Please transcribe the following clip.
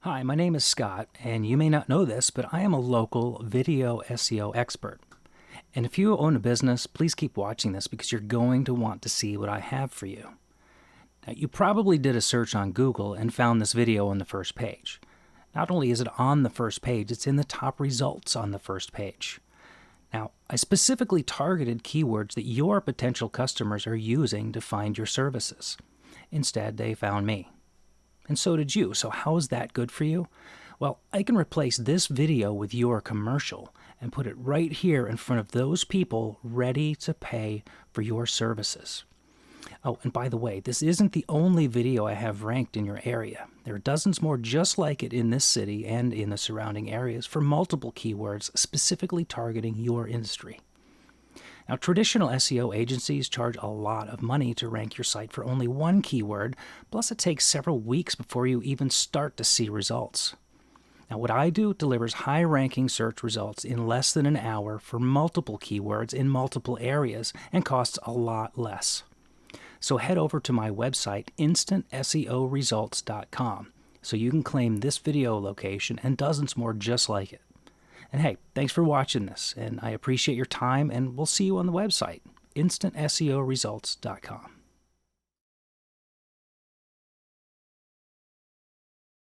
Hi, my name is Scott, and you may not know this, but I am a local video SEO expert. And if you own a business, please keep watching this because you're going to want to see what I have for you. Now, you probably did a search on Google and found this video on the first page. Not only is it on the first page, it's in the top results on the first page. Now, I specifically targeted keywords that your potential customers are using to find your services. Instead, they found me. And so did you. So how is that good for you? Well, I can replace this video with your commercial and put it right here in front of those people ready to pay for your services. Oh, and by the way, this isn't the only video I have ranked in your area. There are dozens more just like it in this city and in the surrounding areas for multiple keywords specifically targeting your industry. Now, traditional SEO agencies charge a lot of money to rank your site for only one keyword, plus it takes several weeks before you even start to see results. Now, what I do delivers high-ranking search results in less than an hour for multiple keywords in multiple areas and costs a lot less. So head over to my website, instantseoresults.com, so you can claim this video location and dozens more just like it. And hey, thanks for watching this, and I appreciate your time, and we'll see you on the website, instantseoresults.com.